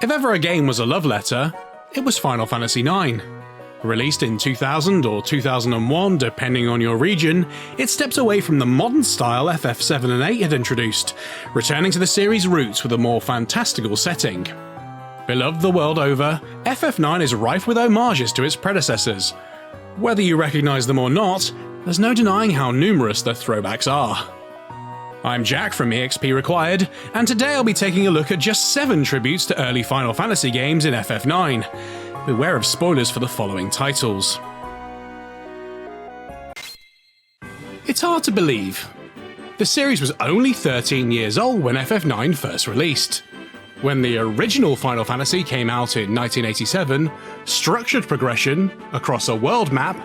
If ever a game was a love letter, it was Final Fantasy IX. Released in 2000 or 2001, depending on your region, it stepped away from the modern style FF7 and 8 had introduced, returning to the series' roots with a more fantastical setting. Beloved the world over, FF9 is rife with homages to its predecessors. Whether you recognise them or not, there's no denying how numerous the throwbacks are. I'm Jack from EXP Required, and today I'll be taking a look at just 7 tributes to early Final Fantasy games in FF9. Beware of spoilers for the following titles. It's hard to believe. The series was only 13 years old when FF9 first released. When the original Final Fantasy came out in 1987, structured progression, across a world map,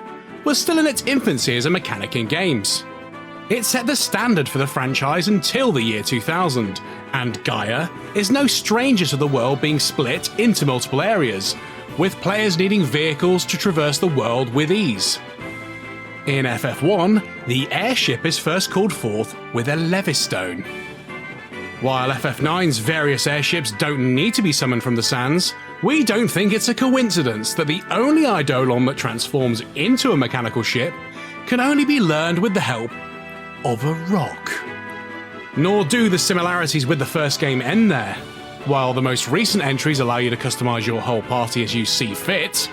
was still in its infancy as a mechanic in games. It set the standard for the franchise until the year 2000, and Gaia is no stranger to the world being split into multiple areas, with players needing vehicles to traverse the world with ease. In FF1, the airship is first called forth with a Levistone. While FF9's various airships don't need to be summoned from the sands, we don't think it's a coincidence that the only Eidolon that transforms into a mechanical ship can only be learned with the help of a rock. Nor do the similarities with the first game end there. While the most recent entries allow you to customize your whole party as you see fit,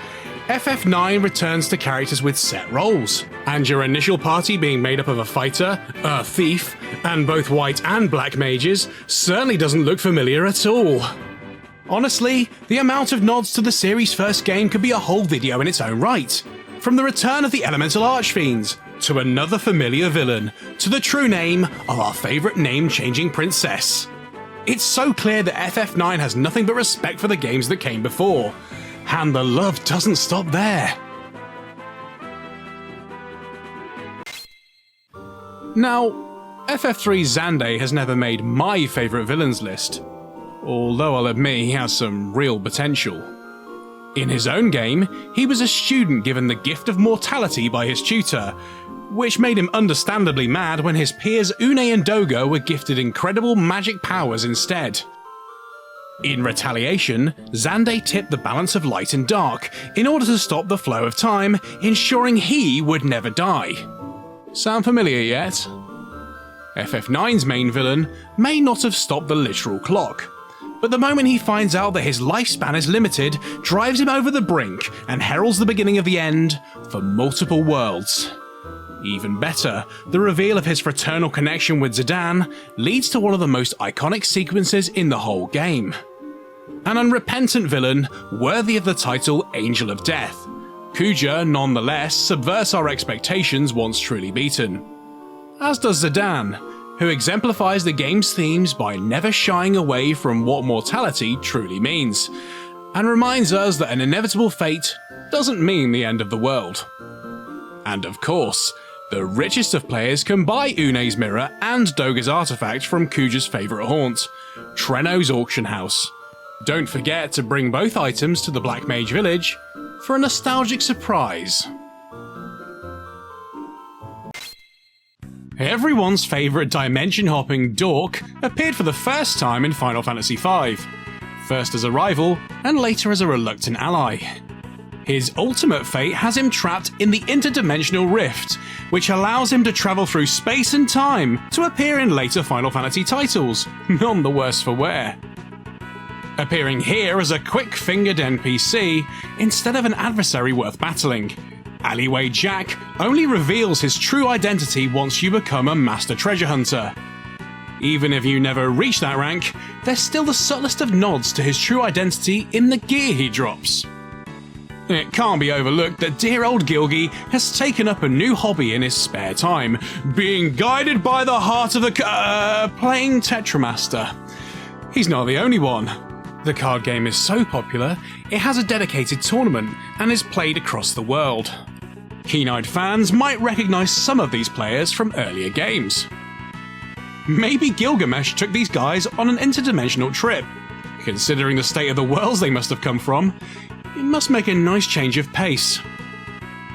FF9 returns to characters with set roles, and your initial party being made up of a fighter, a thief, and both white and black mages certainly doesn't look familiar at all. Honestly, the amount of nods to the series' first game could be a whole video in its own right. From the return of the elemental archfiends, to another familiar villain, to the true name of our favourite name-changing princess. It's so clear that FF9 has nothing but respect for the games that came before, and the love doesn't stop there. Now, FF3 Xande has never made my favourite villains list, although I'll admit he has some real potential. In his own game, he was a student given the gift of mortality by his tutor, which made him understandably mad when his peers Une and Dogo were gifted incredible magic powers instead. In retaliation, Xande tipped the balance of light and dark in order to stop the flow of time, ensuring he would never die. Sound familiar yet? FF9's main villain may not have stopped the literal clock, but the moment he finds out that his lifespan is limited drives him over the brink and heralds the beginning of the end for multiple worlds. Even better, the reveal of his fraternal connection with Zidane leads to one of the most iconic sequences in the whole game. An unrepentant villain worthy of the title Angel of Death. Kuja, nonetheless, subverts our expectations once truly beaten. As does Zidane, who exemplifies the game's themes by never shying away from what mortality truly means, and reminds us that an inevitable fate doesn't mean the end of the world. And of course, the richest of players can buy Une's mirror and Doga's artifact from Kuja's favourite haunt, Treno's auction house. Don't forget to bring both items to the Black Mage Village for a nostalgic surprise. Everyone's favourite dimension-hopping dork appeared for the first time in Final Fantasy V, first as a rival and later as a reluctant ally. His ultimate fate has him trapped in the interdimensional rift, which allows him to travel through space and time to appear in later Final Fantasy titles, none the worse for wear. Appearing here as a quick-fingered NPC instead of an adversary worth battling, Alleyway Jack only reveals his true identity once you become a Master Treasure Hunter. Even if you never reach that rank, there's still the subtlest of nods to his true identity in the gear he drops. It can't be overlooked that dear old Gilgy has taken up a new hobby in his spare time, being guided by the heart of the playing Tetramaster. He's not the only one. The card game is so popular, it has a dedicated tournament and is played across the world. Keen-eyed fans might recognise some of these players from earlier games. Maybe Gilgamesh took these guys on an interdimensional trip. Considering the state of the worlds they must have come from, it must make a nice change of pace.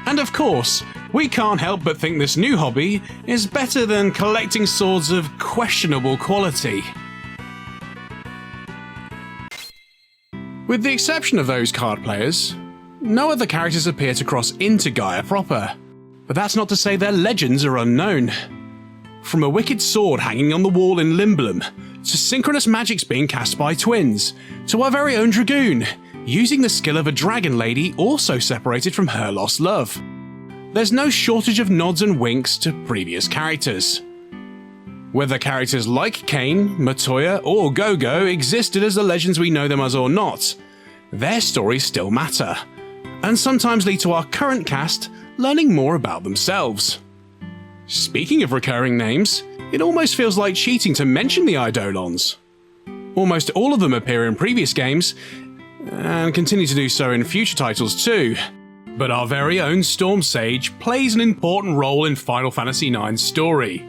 And of course, we can't help but think this new hobby is better than collecting swords of questionable quality. With the exception of those card players, no other characters appear to cross into Gaia proper, but that's not to say their legends are unknown. From a wicked sword hanging on the wall in Limblum, to synchronous magics being cast by twins, to our very own Dragoon, using the skill of a dragon lady also separated from her lost love. There's no shortage of nods and winks to previous characters. Whether characters like Kane, Matoya, or Gogo existed as the legends we know them as or not, their stories still matter, and sometimes lead to our current cast learning more about themselves. Speaking of recurring names, it almost feels like cheating to mention the Eidolons. Almost all of them appear in previous games, and continue to do so in future titles too. But our very own Storm Sage plays an important role in Final Fantasy IX's story,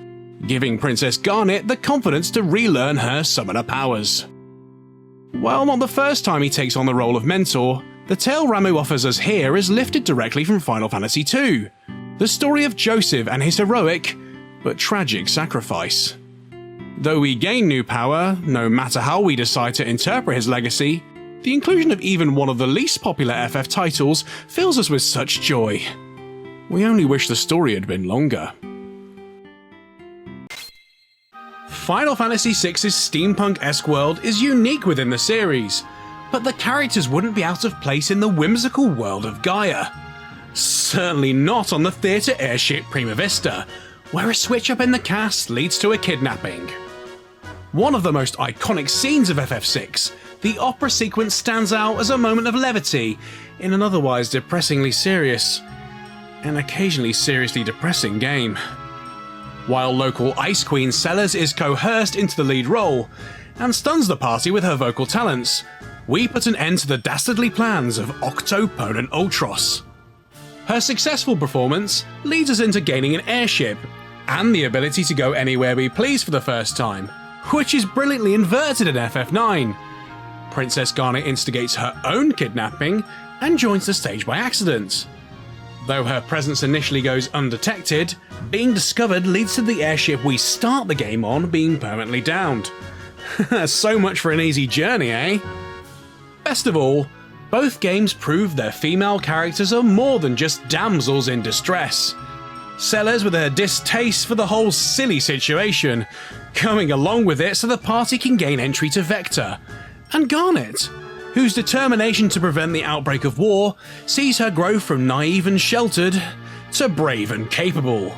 giving Princess Garnet the confidence to relearn her summoner powers. While not the first time he takes on the role of mentor, the tale Ramuh offers us here is lifted directly from Final Fantasy II, the story of Joseph and his heroic, but tragic sacrifice. Though we gain new power, no matter how we decide to interpret his legacy, the inclusion of even one of the least popular FF titles fills us with such joy. We only wish the story had been longer. Final Fantasy VI's steampunk-esque world is unique within the series, but the characters wouldn't be out of place in the whimsical world of Gaia. Certainly not on the theatre airship Prima Vista, where a switch-up in the cast leads to a kidnapping. One of the most iconic scenes of FF6, the opera sequence, stands out as a moment of levity in an otherwise depressingly serious, and occasionally seriously depressing game. While local Ice Queen Sellers is coerced into the lead role, and stuns the party with her vocal talents, we put an end to the dastardly plans of Octoponent Ultros. Her successful performance leads us into gaining an airship, and the ability to go anywhere we please for the first time, which is brilliantly inverted in FF9. Princess Garnet instigates her own kidnapping and joins the stage by accident. Though her presence initially goes undetected, being discovered leads to the airship we start the game on being permanently downed. So much for an easy journey, eh? Best of all, both games prove their female characters are more than just damsels in distress. Sellers with her distaste for the whole silly situation, coming along with it so the party can gain entry to Vector, and Garnet, whose determination to prevent the outbreak of war sees her grow from naive and sheltered to brave and capable.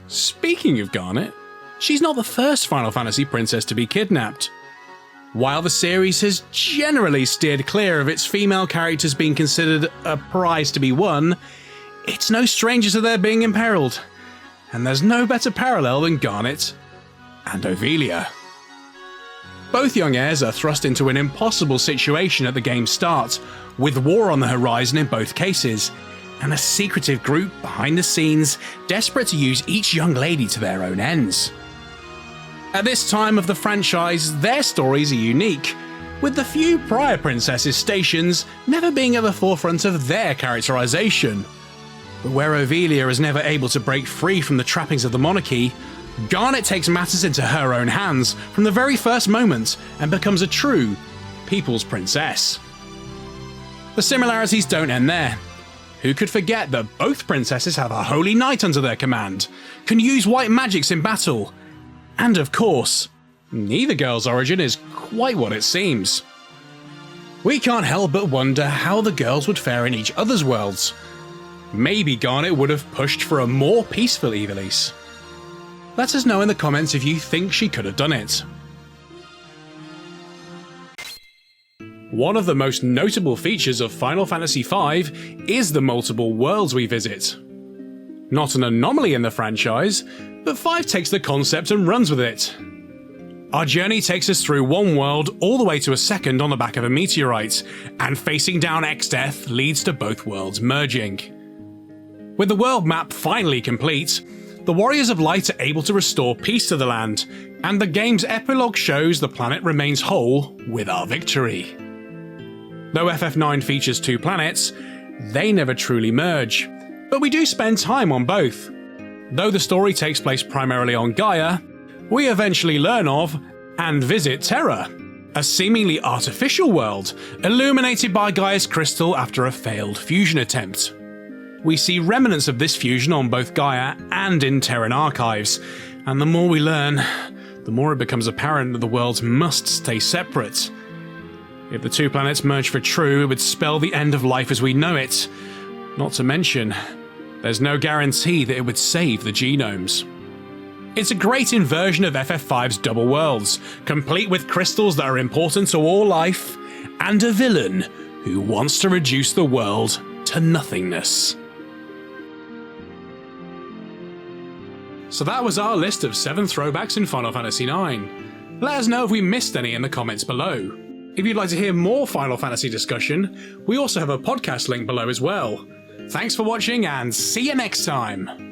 Speaking of Garnet, she's not the first Final Fantasy princess to be kidnapped. While the series has generally steered clear of its female characters being considered a prize to be won, it's no stranger to their being imperiled, and there's no better parallel than Garnet and Ophelia. Both young heirs are thrust into an impossible situation at the game's start, with war on the horizon in both cases, and a secretive group behind the scenes desperate to use each young lady to their own ends. At this time of the franchise, their stories are unique, with the few prior princesses' stations never being at the forefront of their characterization. But where Ophelia is never able to break free from the trappings of the monarchy, Garnet takes matters into her own hands from the very first moment and becomes a true people's princess. The similarities don't end there. Who could forget that both princesses have a holy knight under their command, can use white magics in battle, and of course, neither girl's origin is quite what it seems. We can't help but wonder how the girls would fare in each other's worlds. Maybe Garnet would have pushed for a more peaceful Ivalice. Let us know in the comments if you think she could have done it. One of the most notable features of Final Fantasy V is the multiple worlds we visit. Not an anomaly in the franchise, but 5 takes the concept and runs with it. Our journey takes us through one world all the way to a second on the back of a meteorite, and facing down Exdeath leads to both worlds merging. With the world map finally complete, the Warriors of Light are able to restore peace to the land, and the game's epilogue shows the planet remains whole with our victory. Though FF9 features 2 planets, they never truly merge, but we do spend time on both. Though the story takes place primarily on Gaia, we eventually learn of, and visit Terra, a seemingly artificial world illuminated by Gaia's crystal after a failed fusion attempt. We see remnants of this fusion on both Gaia and in Terran archives, and the more we learn, the more it becomes apparent that the worlds must stay separate. If the two planets merge for true, it would spell the end of life as we know it. Not to mention, there's no guarantee that it would save the genomes. It's a great inversion of FF5's double worlds, complete with crystals that are important to all life, and a villain who wants to reduce the world to nothingness. So that was our list of 7 throwbacks in Final Fantasy IX. Let us know if we missed any in the comments below. If you'd like to hear more Final Fantasy discussion, we also have a podcast link below as well. Thanks for watching and see you next time!